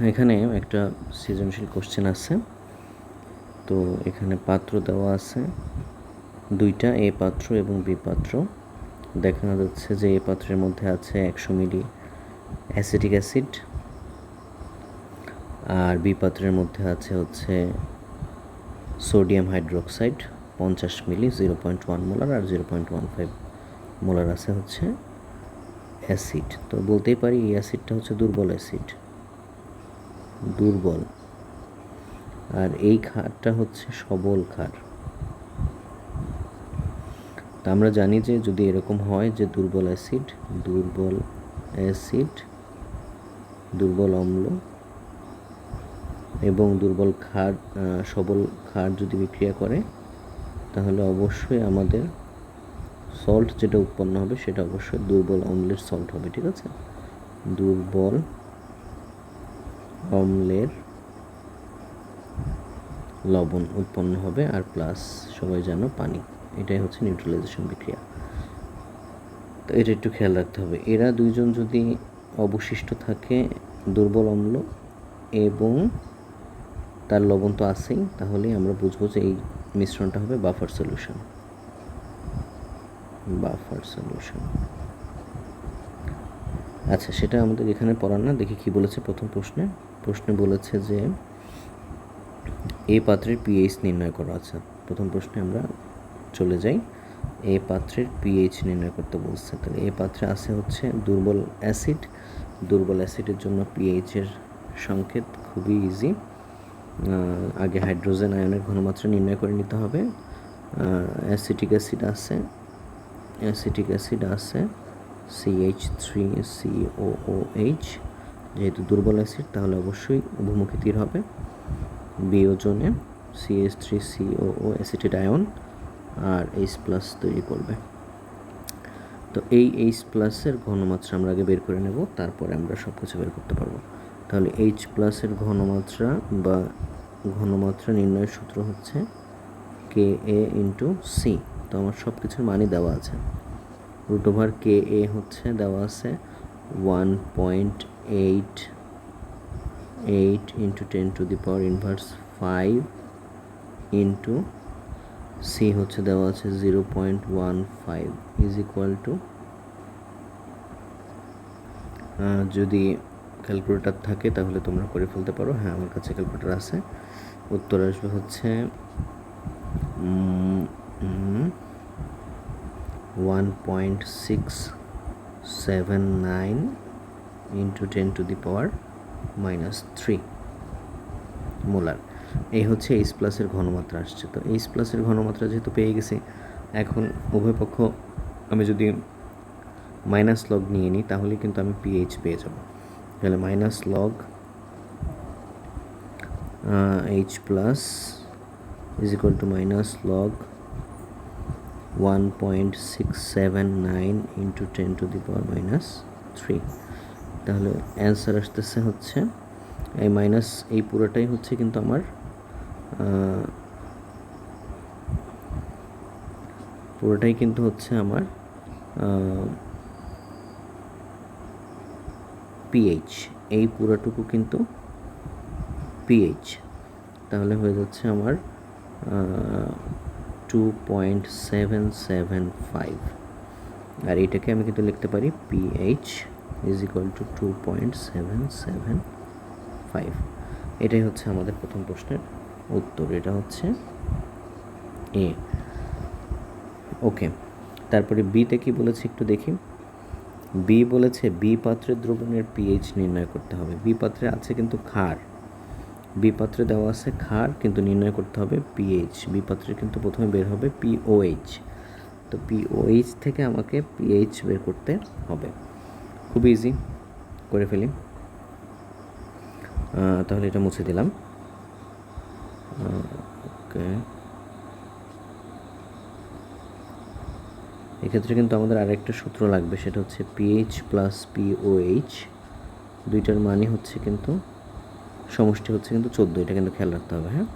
এখানে একটা সৃজনশীল কোশ্চেন আছে। তো এখানে পাত্র দেওয়া আছে দুইটা, এ পাত্র এবং বি পাত্র। দেখানো যাচ্ছে যে এ পাত্রের মধ্যে আছে 100 মিলি অ্যাসিটিক অ্যাসিড, আর বি পাত্রের মধ্যে আছে হচ্ছে সোডিয়াম হাইড্রোক্সাইড 50 মিলি, 0.1 মোলার, আর 0.15 মোলার আছে হচ্ছে অ্যাসিড। তো বলতেই পারি এই অ্যাসিডটা হচ্ছে দুর্বল অ্যাসিড, দুর্বল, আর এই ক্ষারটা হচ্ছে সবল ক্ষার। তা আমরা জানি যে যদি এরকম হয় যে দুর্বল অ্যাসিড, দুর্বল অম্ল এবং দুর্বল ক্ষার, সবল ক্ষার যদি বিক্রিয়া করে, তাহলে অবশ্যই আমাদের সল্ট যেটা উৎপন্ন হবে সেটা অবশ্যই দুর্বল অম্লের সল্ট হবে। ঠিক আছে, দুর্বল অম্লের লবণ উৎপন্ন হবে, আর প্লাস সবাই জানো পানি। এটাই হচ্ছে নিউট্রালাইজেশন বিক্রিয়া। তো এটা একটু খেয়াল রাখতে হবে। এরা দুইজন যদি অবশিষ্ট থাকে, দুর্বল অম্ল এবং তার লবণ তো আছেই, তাহলেই আমরা বুঝবো যে এই মিশ্রণটা হবে বাফার সলিউশন। আচ্ছা, সেটা আমাদের এখানে পড়ার না। দেখি কি বলেছে প্রথম প্রশ্নে বলেছে যে এ পাত্রের পিএইচ নির্ণয় করা আছে। প্রথম প্রশ্নে আমরা চলে যাই। এ পাত্রের পিএইচ নির্ণয় করতে বলছে। তাহলে এ পাত্রে আছে হচ্ছে দুর্বল অ্যাসিড। দুর্বল অ্যাসিডের জন্য পিএইচের সংকেত খুবই ইজি। আগে হাইড্রোজেন আয়নের ঘনমাত্রা নির্ণয় করে নিতে হবে। অ্যাসিটিক অ্যাসিড আছে CH3COOH। যেহেতু দুর্বল অ্যাসিড তাহলে অবশ্যই উভমুখী তীর হবে। বিয়োজনে CH3COO অ্যাসিটেট আয়ন আর H+ তৈরি করবে। তো এই H+-এর ঘনমাত্রা আমরা আগে বের করে নেব, তারপরে আমরা সব কিছু বের করতে পারবো। তাহলে H+-এর ঘনমাত্রা নির্ণয়ের সূত্র হচ্ছে Ka/C। তো আমার সব কিছুর মানই দেওয়া আছে। √Ka হচ্ছে দেওয়া আছে 1.88 × 10⁻⁵ ইন্টু C হচ্ছে দেওয়া আছে 0.15 ইজ ইকুয়াল টু, যদি ক্যালকুলেটর থাকে তাহলে তোমরা করে ফেলতে পারো। হ্যাঁ, আমার কাছে ক্যালকুলেটর আছে। উত্তর আসবে হচ্ছে 1.679 × 10⁻³ মোলার। এই হচ্ছে H+-এর ঘনমাত্রা আসছে। তো H+-এর ঘনমাত্রা যেহেতু পেয়ে গেছি, এখন উভয় পক্ষ আমি যদি মাইনাস লগ নিয়ে নিই তাহলে কিন্তু আমি পিএইচ পেয়ে যাব। তাহলে minus log H+ is equal two minus log 1.679 × 10⁻³ তাহলে অ্যান্সার আসতেছে হচ্ছে এই মাইনাস, এই পুরোটাই হচ্ছে কিন্তু আমার পিএইচ। এই পুরোটুকু কিন্তু পিএইচ। তাহলে হয়ে যাচ্ছে আমার 2.775, আর এটাকে আমি কিন্তু লিখতে পারি পিএইচ ইজ ইকুয়াল টু 2.775। এটাই হচ্ছে আমাদের প্রথম প্রশ্নের উত্তর। এটা হচ্ছে এ। ওকে, তারপরে বিতে কি বলেছে একটু দেখি। বি বলেছে বি পাত্রের দ্রবণের পিএইচ নির্ণয় করতে হবে। বি পাত্রে আছে কিন্তু ক্ষার, বি পাত্রে দেওয়া আছে ক্ষার, কিন্তু নির্ণয় করতে হবে পিএইচ। বি পাত্রে কিন্তু প্রথমে বের হবে পিওএইচ। তো পিওএইচ থেকে আমাকে পিএইচ বের করতে হবে। খুব ইজি, করে ফেলি। তাহলে এটা মুছে দিলাম। ওকে, এক্ষেত্রে কিন্তু আমাদের আরেকটা সূত্র লাগবে, সেটা হচ্ছে পিএইচ প্লাস পিওএইচ। দুইটার মানই হচ্ছে কিন্তু সমষ্টি হচ্ছে কিন্তু 14। এটা কিন্তু খেয়াল রাখতে হবে। হ্যাঁ,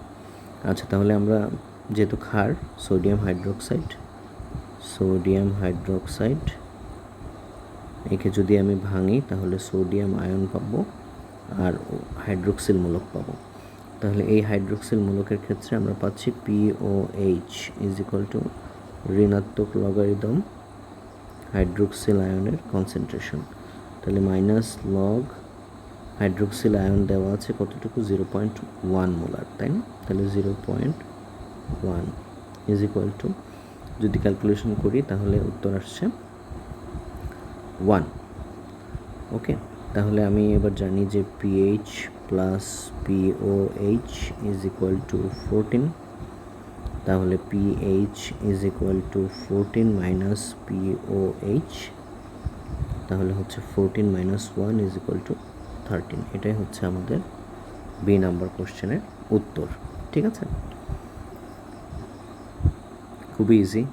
আচ্ছা, তাহলে আমরা যেহেতু ক্ষার সোডিয়াম হাইড্রোক্সাইড একে যদি আমি ভাঙি তাহলে সোডিয়াম আয়ন পাবো আর হাইড্রোক্সিল মূলক পাবো। তাহলে এই হাইড্রোক্সিল মূলকের ক্ষেত্রে আমরা পাচ্ছি POH ইজ ইকুয়াল টু ঋণাত্মক লগারিদম হাইড্রোক্সিল আয়নের কনসেন্ট্রেশন। তাহলে মাইনাস লগ হাইড্রোক্সিল আয়ন দেওয়া আছে কতটুকু 0.1 মোলার, তাই না? তাহলে 0.1 ইজ ইকুয়াল টু, যদি ক্যালকুলেশন করি তাহলে উত্তর আসছে 1। ওকে, তাহলে আমি এবার জানি যে PH plus POH is equal two 14। তাহলে PH is equal two 14 minus POH, তাহলে হচ্ছে 14 মাইনাস 1 ইজ ইকুয়াল টু 13। এটাই হচ্ছে আমাদের বি নাম্বার কোশ্চেনের উত্তর। ঠিক আছে, খুবই ইজি।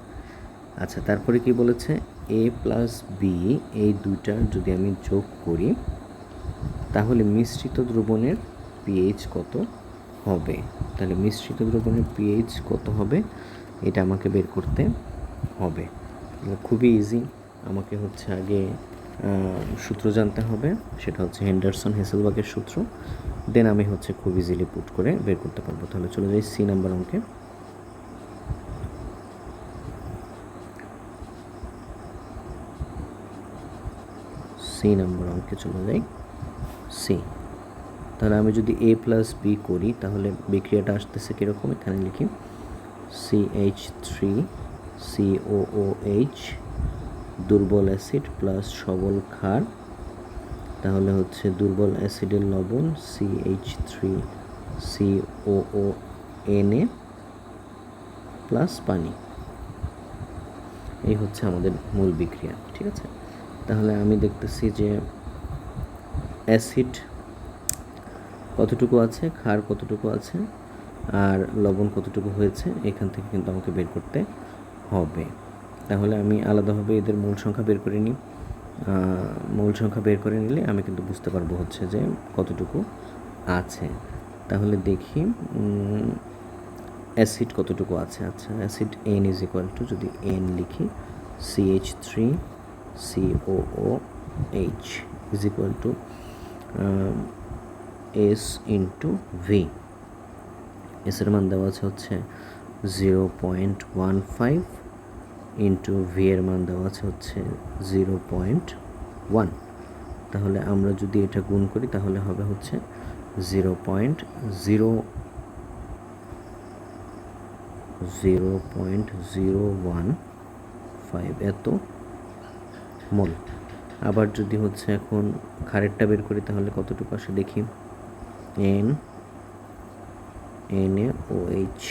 আচ্ছা, তারপরে কি বলেছে, A প্লাস বি এই দুইটার যদি আমি যোগ করি তাহলে মিশ্রিত দ্রবণের পিএইচ কত হবে। তাহলে মিশ্রিত দ্রবণের পিএইচ কত হবে এটা আমাকে বের করতে হবে। খুবই ইজি। আমাকে হচ্ছে আগে সূত্র জানতে হবে, সেটা হচ্ছে হেন্ডারসন হেসেলবার্গের সূত্র। দেন আমি হচ্ছে খুব ইজিলি পুট করে বের করতে পারবো। তাহলে চলে যাই সি নাম্বার অঙ্কে। সি নাম্বার অঙ্কে চলে যাই সি। তাহলে আমি যদি এ প্লাস বি করি তাহলে বিক্রিয়াটা আসতেছে কীরকম, এখানে লিখি CH3COOH দুর্বল অ্যাসিড প্লাস সবল ক্ষার, তাহলে হচ্ছে দুর্বল অ্যাসিডের লবণ CH3COONA প্লাস পানি। এই হচ্ছে আমাদের মূল বিক্রিয়া। ঠিক আছে, তাহলে আমি দেখতেছি যে অ্যাসিড কতটুকু আছে, ক্ষার কতটুকু আছে, আর লবণ কতটুকু হয়েছে, এখান থেকে কিন্তু আমাকে বের করতে হবে। তাহলে আমি আলাদাভাবে এদের মূল সংখ্যা বের করে নিই। মূল সংখ্যা বের করে নিলে আমি কিন্তু বুঝতে পারবো হচ্ছে যে কতটুকু আছে। তাহলে দেখি অ্যাসিড কতটুকু আছে। আচ্ছা, acid N is equal two, যদি N লিখি CH3COOH is equal two S into V. এসের মান দেওয়া আছে হচ্ছে 0.15 ইন্টু ভি এর মান দেওয়া আছে হচ্ছে 0.1। তাহলে আমরা যদি এটা গুণ করি তাহলে হবে হচ্ছে 0.015 এত মোল। আবার যদি হচ্ছে এখন ক্ষারেরটা বের করি তাহলে কতটুকু আসে দেখি, NaOH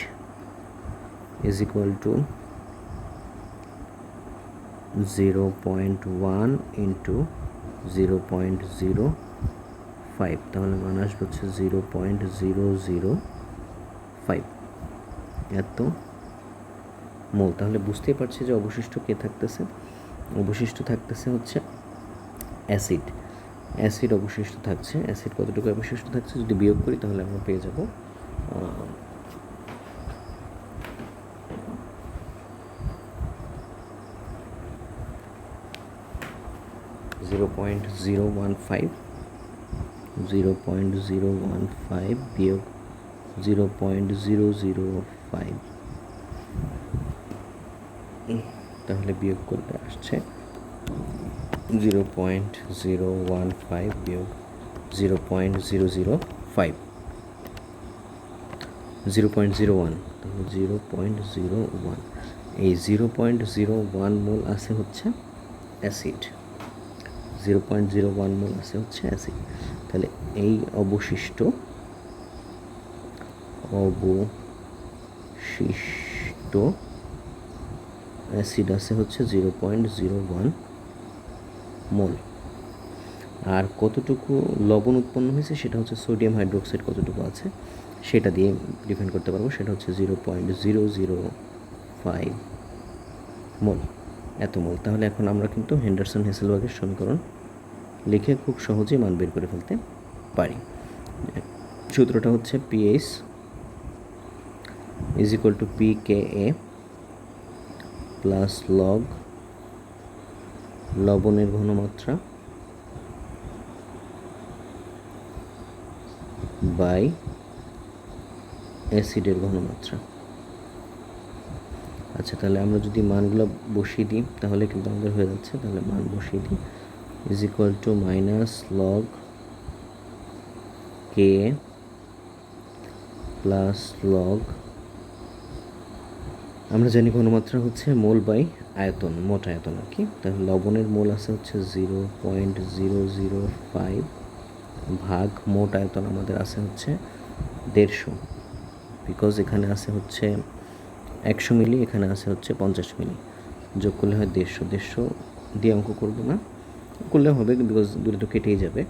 is equal two 0.1 into 0.05, তাহলে মান আসবে হচ্ছে 0.005 এত মোল। তাহলে বুঝতেই পারছি যে অবশিষ্ট কে থাকতেছে, অবশিষ্ট থাকতেছে হচ্ছে অ্যাসিড। অ্যাসিড অবশিষ্ট থাকছে। অ্যাসিড কতটুকু অবশিষ্ট থাকছে যদি বিয়োগ করি তাহলে আমরা পেয়ে যাব 0.015 বিয়োগ 0.005, তাহলে বিয়োগ করতে আসছে 0.015 বিয়োগ 0.005, 0.01, তাহলে 0.01। এই 0.01 মোল আছে হচ্ছে অ্যাসিড, 0.01 মোল আছে হচ্ছে অ্যাসিড। তাহলে এই অবশিষ্ট অ্যাসিড আছে হচ্ছে 0.01 মোল। আর কতটুকু লবণ উৎপন্ন হয়েছে সেটা হচ্ছে সোডিয়াম হাইড্রোক্সাইড কতটুকু আছে সেটা দিয়ে ডিফাইন করতে পারবো, সেটা হচ্ছে 0.005 মোল, এত মোল। তাহলে এখন আমরা কিন্তু হেন্ডারসন হেসেলবার্গের সমীকরণ লিখে খুব সহজেই মান বের করে ফেলতে পারি। সূত্রটা হচ্ছে pH is equal two PKa plus log লবণের ঘনমাত্রা বাই অ্যাসিডের ঘনমাত্রা। আচ্ছা, তাহলে আমরা যদি মানগুলো বসিয়ে দিই তাহলে কিন্তু আমাদের হয়ে যাচ্ছে। তাহলে মান বসিয়ে দিই, is equal two minus log k plus log, আমরা জানি ঘনমাত্রা হচ্ছে মোল বাই আয়তন, মোট আয়তন আর কি। তাহলে লবণের মোল আছে হচ্ছে 0.005 ভাগ মোট আয়তন আমাদের আছে হচ্ছে 150, বিকজ এখানে আছে হচ্ছে 100 মিলি, এখানে আছে হচ্ছে 50 মিলি, যোগ করলে হয় 150 দিয়ে অঙ্ক করবো না, করলে হবে বিকজ দূরে তো কেটেই যাবে।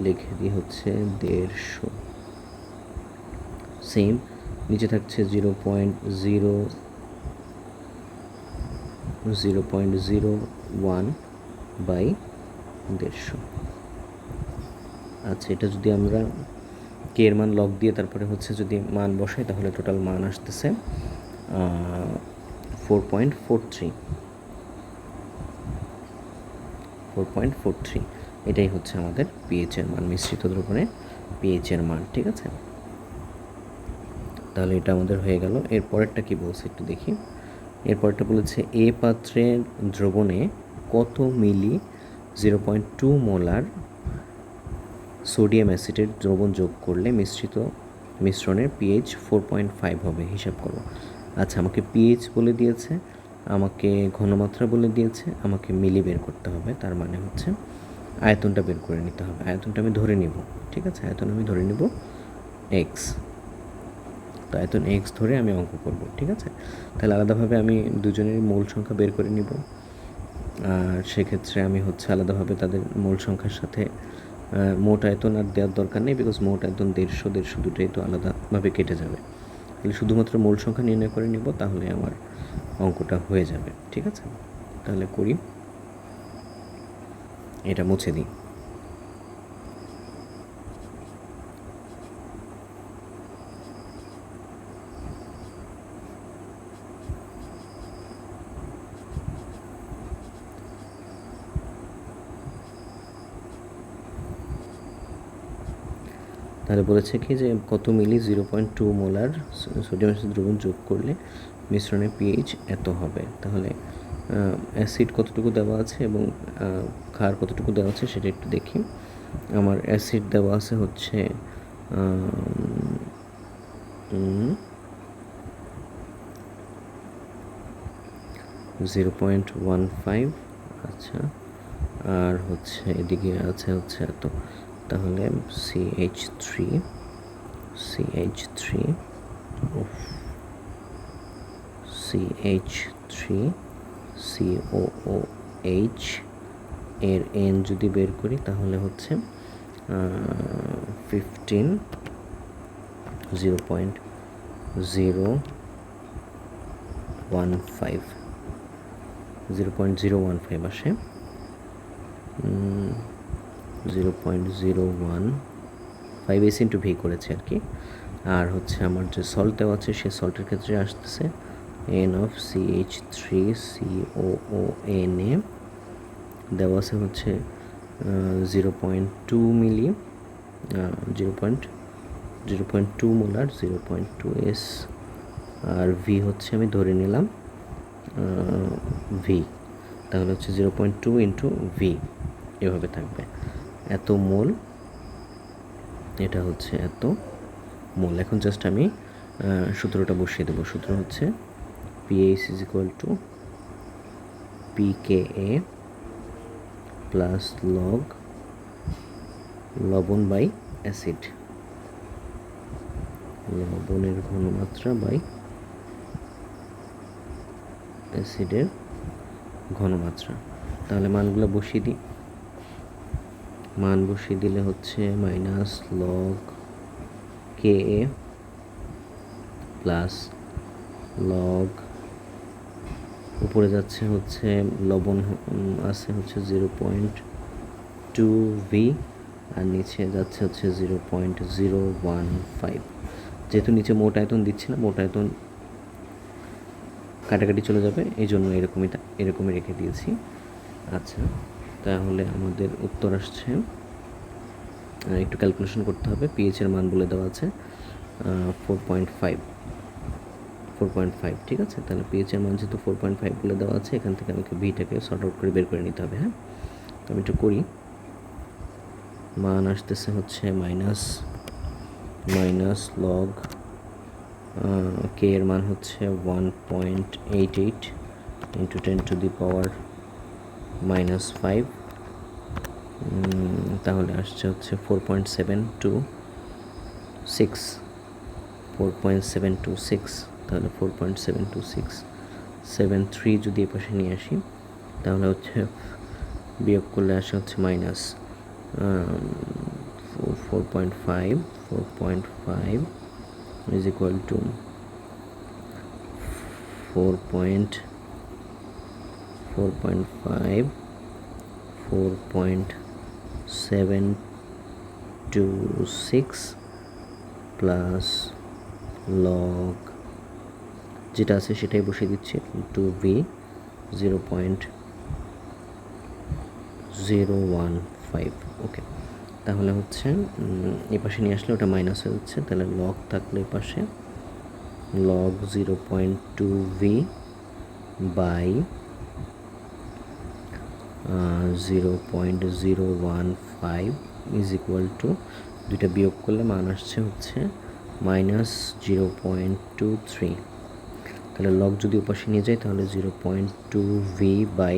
লিখে দিই হচ্ছে 150, সেম নিচে থাকছে 0.01 বাই 150। আচ্ছা, এটা যদি আমরা কে এর মান লগ দিয়ে তারপরে হচ্ছে যদি মান বসাই তাহলে টোটাল মান আসতেছে 4.43। এটাই হচ্ছে আমাদের পিএইচ এর মান, মিশ্রিত দ্রবণের পিএইচ এর মান। ঠিক আছে, তাহলে এটা আমাদের হয়ে গেল। এর পরেরটা কি বলছে একটু দেখি। এরপরটা বলেছে এ পাত্রের দ্রবণে কত মিলি 0.2 মোলার সোডিয়াম অ্যাসিডের দ্রবণ যোগ করলে মিশ্রণের পিএইচ 4.5 হবে, হিসাব করো। আচ্ছা, আমাকে পিএইচ বলে দিয়েছে, আমাকে ঘনমাত্রা বলে দিয়েছে, আমাকে মিলি বের করতে হবে, তার মানে হচ্ছে আয়তনটা বের করে নিতে হবে। আয়তনটা আমি ধরে নিব, ঠিক আছে, আয়তন আমি ধরে নিব এক্স। তো আয়তন এক্স ধরে আমি অঙ্ক করব, ঠিক আছে। তাহলে আলাদাভাবে আমি দুজনের মূল সংখ্যা বের করে নিব, আর সেক্ষেত্রে আমি হচ্ছে আলাদাভাবে তাদের মূল সংখ্যার সাথে মোট আয়তন আর দেওয়ার দরকার নেই, বিকজ মোট আয়তন 150 দুটোই তো আলাদাভাবে কেটে যাবে। তাহলে শুধুমাত্র মূল সংখ্যা নির্ণয় করে নিব, তাহলে আমার অঙ্কটা হয়ে যাবে। ঠিক আছে, তাহলে করি, এটা মুছে দিই। তাহলে বলেছে কি যে কত মিলি 0.2 মোলার সোডিয়াম অ্যাসিড দ্রবণ যোগ করলে মিশ্রণের পিএইচ এত হবে। তাহলে অ্যাসিড কতটুকু দেওয়া আছে এবং ক্ষার কতটুকু দেওয়া আছে সেটা একটু দেখি। আমার অ্যাসিড দেওয়া আছে হচ্ছে 0.15, আচ্ছা, আর হচ্ছে এদিকে আছে হচ্ছে এত, তাহলে CH3 COOH এর N যদি বের করি তাহলে হচ্ছে 15 0.015 আসে, 0.015 এস ইন্টু ভি করেছে আর কি। আর হচ্ছে আমার যে সল্ট দেওয়া আছে সে সল্টের ক্ষেত্রে আসতেছে NaCH3COONA দেওয়া আছে হচ্ছে 0.2 মিলি, 0.2 মোলার, 0.2 এস, আর ভি হচ্ছে আমি ধরে নিলাম ভি, তাহলে হচ্ছে 0.2 ইন্টু ভি এভাবে থাকবে, এত মোল, এটা হচ্ছে এত মোল। এখন জাস্ট আমি সূত্রটা বসিয়ে দেবো। সূত্র হচ্ছে pH is equal two PKA plus log লবণ বাই অ্যাসিড, লবণের ঘনমাত্রা বাই অ্যাসিডের ঘনমাত্রা। তাহলে মানগুলো বসিয়ে দিই, মান বসিয়ে দিলে হচ্ছে minus log KA plus log, উপরে যাচ্ছে হচ্ছে লবণ আছে হচ্ছে 0.2V, আর নিচে যাচ্ছে হচ্ছে 0.015। যেহেতু নিচে মোট আয়তন দিচ্ছি না, মোট আয়তন কাটাকাটি চলে যাবে, এই জন্য এরকমই রেখে দিয়েছি। আচ্ছা, তাহলে আমাদের উত্তর আসছে একটু ক্যালকুলেশন করতে হবে। পিএইচের মান বলে দেওয়া আছে 4.5, ঠিক আছে। তাহলে পিএইচের মান যেহেতু 4.5 বলে দেওয়া আছে, এখান থেকে আমাকে ভিটাকে সর্ট আউট করে বের করে নিতে হবে। হ্যাঁ, তো আমি একটু করি। মান আসতেছে হচ্ছে মাইনাস লগ কে এর মান হচ্ছে 1.88 ইন্টু 10⁻⁻5, তাহলে আসছে হচ্ছে 4.726, তাহলে 4.72673 যদি এ পাশে নিয়ে আসি, তাহলে হচ্ছে বিয়োগ করলে আসে হচ্ছে minus 4.5 is equal to 4.726 plus log যেটা আছে সেটাই বসিয়ে দিচ্ছি 2v 0.015। ওকে, তাহলে হচ্ছে এ পাশে নিয়ে আসলে ওটা মাইনাস হয়ে যাচ্ছে, তাহলে লগ থাকলে এ পাশে log 0.2v by 0.015 is equal to, দুইটা বিয়োগ করলে মান আসছে হচ্ছে -0.23। তাহলে লগ যদি ওপাশে নিয়ে যায় তাহলে 0.2v by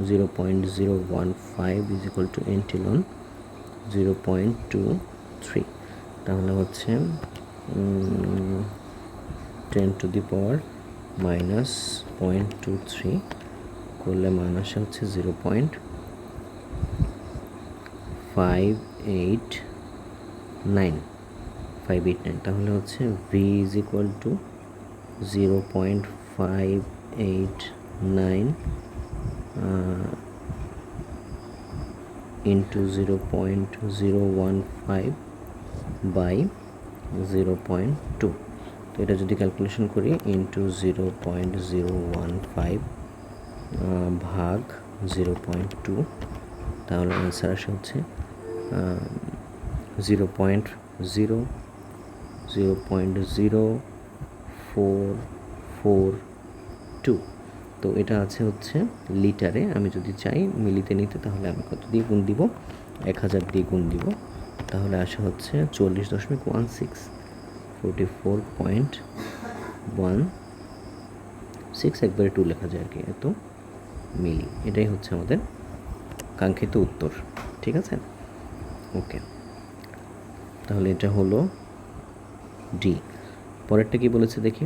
0.015 is equal to এন্টিলন 0.23। তাহলে হচ্ছে 10⁻⁻⁻0.23 করলে মান আসে হচ্ছে 0.589। তাহলে হচ্ছে v is equal to 0.589 into 0.015 by 0.2। তো এটা যদি ক্যালকুলেশন করি ইন্টু 0.015 ভাগ 0.2, তাহলে অ্যান্সার আসে হচ্ছে 0.0442। তো এটা আছে হচ্ছে লিটারে। আমি যদি চাই মিলিতে নিতে তাহলে আমি কত দিয়ে গুণ দিব? 1000 দিয়ে গুণ দিব। তাহলে আসে হচ্ছে 40.16, 44.16, একবারে 2 লেখা যায় আর কি, এত মিলি। এটাই হচ্ছে আমাদের কাঙ্ক্ষিত উত্তর। ঠিক আছে, ওকে। তাহলে এটা হলো ডি। পরেরটা কি বলেছে দেখি,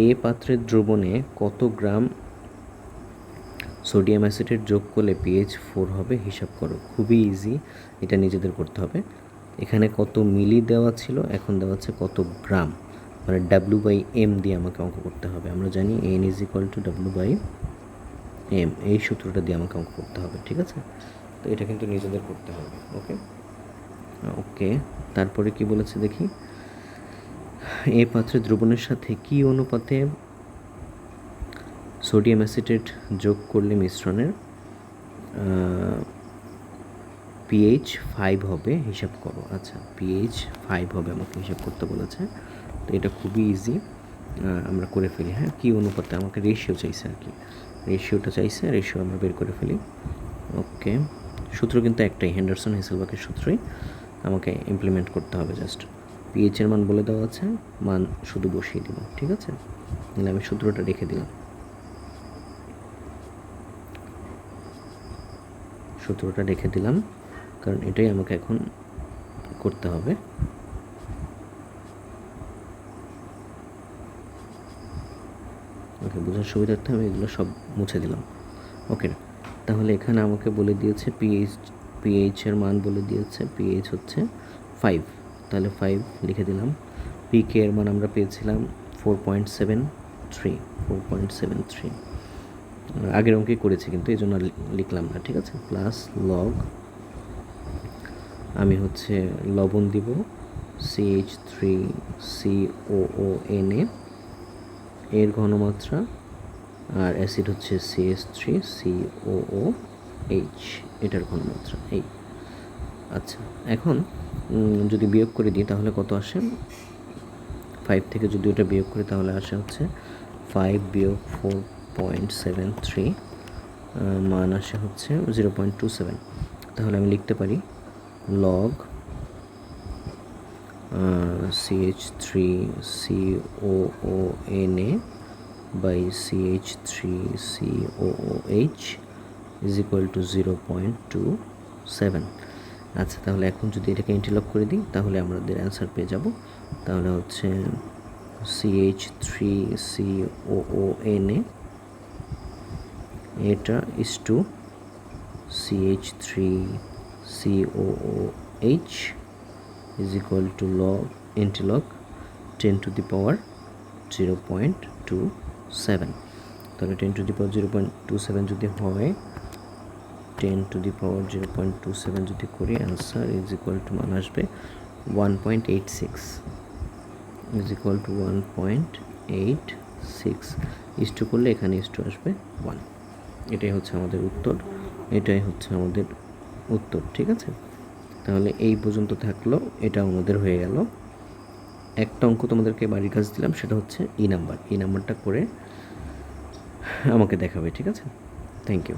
এ পাত্রের দ্রবণে কত গ্রাম সোডিয়াম অ্যাসিটেট যোগ করলে পিএইচ 4 হবে হিসাব করো। খুবই ইজি, এটা নিজেদের করতে হবে। এখানে কত মিলি দেওয়া ছিল, এখন দেওয়া আছে কত গ্রাম, মানে W/M দিয়ে আমাকে অঙ্ক করতে হবে। আমরা জানি N = W/M, এই সূত্রটা দিয়ে আমাকে অঙ্ক করতে হবে। ঠিক আছে, তো এটা কিন্তু নিজেদের করতে হবে। ওকে, তারপরে কি বলেছে দেখি, এই পাত্রে দ্রবণের সাথে কি অনুপাতে সোডিয়াম অ্যাসিটেট যোগ করলে মিশ্রণের পিএইচ 5 হবে হিসাব করো। আচ্ছা, পিএইচ 5 হবে আমাকে হিসাব করতে বলেছে। তো এটা খুবই ইজি, আমরা করে ফেলি। হ্যাঁ, কী অনুপাতে আমাকে রেশিও চাইছে আর কি, রেশিওটা চাইছে, রেশিও আমরা বের করে ফেলি। ওকে, সূত্র কিন্তু একটাই, হেন্ডারসন হেসেলবাকের সূত্রই আমাকে ইমপ্লিমেন্ট করতে হবে। জাস্ট পিএইচের মান বলে দেওয়া আছে, মান শুধু বসিয়ে দিব। ঠিক আছে, তাহলে আমি সূত্রটা রেখে দিলাম, কারণ এটাই আমাকে এখন করতে হবে। ওকে, বোঝার সুবিধার্থে আমি এগুলো সব মুছে দিলাম। ওকে, তাহলে এখানে আমাকে বলে দিয়েছে পিএইচের মান বলে দিয়েছে, পিএইচ হচ্ছে 5, তাহলে 5 লিখে দিলাম। পিকে এর মান আমরা পেয়েছিলাম 4.73, আগের অঙ্কে করেছি কিন্তু এই জন্য লিখলাম না। ঠিক আছে, প্লাস লগ আমি হচ্ছে লবণ দিব CH3COONA এর ঘনমাত্রা, আর অ্যাসিড হচ্ছে CH3COOH এটার ঘনমাত্রা। এই আচ্ছা, এখন যদি বিয়োগ করে দিই তাহলে কত আসে? 5 থেকে যদি ওটা বিয়োগ করি তাহলে আসে হচ্ছে 5 বিয়োগ 4.73, মান আসে হচ্ছে 0.27। তাহলে আমি লিখতে পারি log CH3COONA by CH3COOH is equal to 0.27। আচ্ছা, তাহলে এখন যদি এটাকে ইন্টিলগ করে দিই তাহলে আমাদের অ্যান্সার পেয়ে যাব। তাহলে হচ্ছে CH3COONA এটা is to CH3COOH is equal to log antilog 10 to the power 0.27। তাহলে 10 to the power 0.27 যদি হয়, 10 to the power 0.27 যদি করি, অ্যান্সার ইজ ইকুয়াল টু মান আসবে 1.86 ইজ ইকুয়াল টু 1.86। ইস্টু করলে এখানে ইস্টু আসবে 1। এটাই হচ্ছে আমাদের উত্তর, এটাই হচ্ছে আমাদের উত্তর। ঠিক আছে, তাহলে এই পর্যন্ত থাকলো, এটা আমাদের হয়ে গেল। একটা অঙ্ক তোমাদেরকে বাড়ির কাজ দিলাম, সেটা হচ্ছে ই নাম্বারটা করে আমাকে দেখাবে। ঠিক আছে, থ্যাংক ইউ।